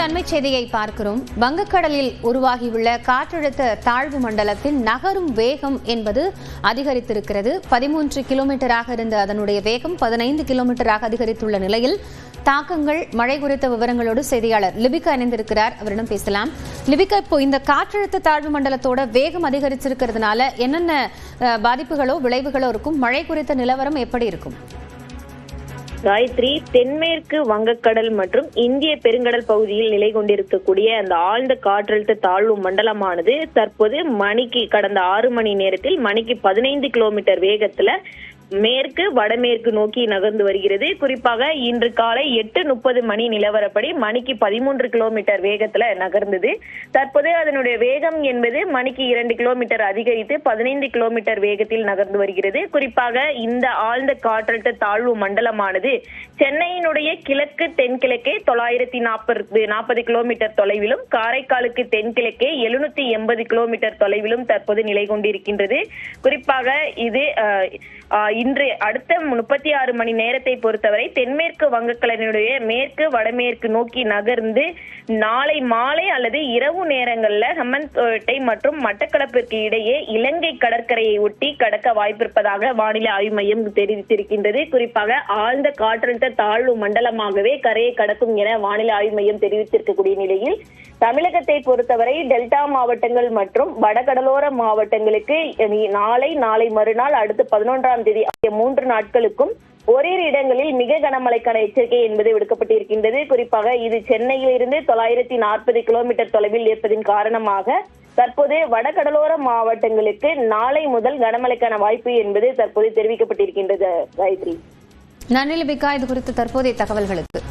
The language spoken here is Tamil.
அண்மை செய்தியை பார்க்கிறோம். வங்கக்கடலில் உருவாகியுள்ள காற்றழுத்த தாழ்வு மண்டலத்தின் நகரும் வேகம் என்பது அதிகரித்திருக்கிறது. 13 கிலோமீட்டராக இருந்த அதனுடைய வேகம் 15 கிலோமீட்டராக அதிகரித்துள்ள நிலையில் தாக்கங்கள், மழை குறித்த விவரங்களோடு செய்தியாளர் லிபிகா இணைந்திருக்கிறார். அவரிடம் பேசலாம். லிபிகா, இப்போ இந்த காற்றழுத்த தாழ்வு மண்டலத்தோட வேகம் அதிகரிச்சிருக்கிறதுனால என்னென்ன பாதிப்புகளோ விளைவுகளோ இருக்கும்? மழை குறித்த நிலவரம் எப்படி இருக்கும்? காயத்ரி, தென்மேற்கு வங்கக்கடல் மற்றும் இந்திய பெருங்கடல் பகுதியில் நிலை கொண்டிருக்கக்கூடிய அந்த ஆழ்ந்த காற்றழுத்த தாழ்வு மண்டலமானது தற்போது கடந்த 6 மணி நேரத்தில் மணிக்கு 15 கிலோமீட்டர் வேகத்துல மேற்கு வடமேற்கு நோக்கி நகர்ந்து வருகிறது. குறிப்பாக இன்று காலை 8:30 மணி நிலவரப்படி மணிக்கு 13 கிலோமீட்டர் வேகத்துல நகர்ந்தது. தற்போது அதனுடைய வேகம் என்பது மணிக்கு 2 கிலோமீட்டர் அதிகரித்து 15 கிலோமீட்டர் வேகத்தில் நகர்ந்து வருகிறது. குறிப்பாக இந்த ஆழ்ந்த காற்றழுத்த தாழ்வு மண்டலமானது சென்னையினுடைய கிழக்கு தென்கிழக்கே 940 கிலோமீட்டர் தொலைவிலும், காரைக்காலுக்கு தென்கிழக்கே 780 கிலோமீட்டர் தொலைவிலும் தற்போது நிலை கொண்டிருக்கின்றது. குறிப்பாக இது இன்று அடுத்த 36 மணி நேரத்தை பொறுத்தவரை தென்மேற்கு வங்கக்கடலினுடைய மேற்கு வடமேற்கு நோக்கி நகர்ந்து நாளை மாலை அல்லது இரவு நேரங்கள்ல ஹம்மன்பேட்டை மற்றும் மட்டக்களப்பிற்கு இடையே இலங்கை கடற்கரையை ஒட்டி கடக்க வாய்ப்பிருப்பதாக வானிலை ஆய்வு மையம் தெரிவித்திருக்கின்றது. குறிப்பாக ஆழ்ந்த காற்றழுத்த தாழ்வு மண்டலமாகவே கரையை கடக்கும் என வானிலை ஆய்வு மையம் தெரிவித்திருக்கக்கூடிய நிலையில் தமிழகத்தை பொறுத்தவரை டெல்டா மாவட்டங்கள் மற்றும் வடகடலோர மாவட்டங்களுக்கு நாளை மறுநாள் அடுத்த 11ஆம் தேதி ஆகிய 3 நாட்களுக்கும் ஓரிரு இடங்களில் மிக கனமழைக்கான எச்சரிக்கை என்பது விடுக்கப்பட்டிருக்கின்றது. குறிப்பாக இது சென்னையில் இருந்து 940 கிலோமீட்டர் தொலைவில் இருப்பதன் காரணமாக தற்போது வடகடலோர மாவட்டங்களுக்கு நாளை முதல் கனமழைக்கான வாய்ப்பு என்பது தற்போது தெரிவிக்கப்பட்டிருக்கின்றது. காயத்ரி, நன்றி லிபிகா, இது குறித்த தற்போதைய தகவல்களுக்கு.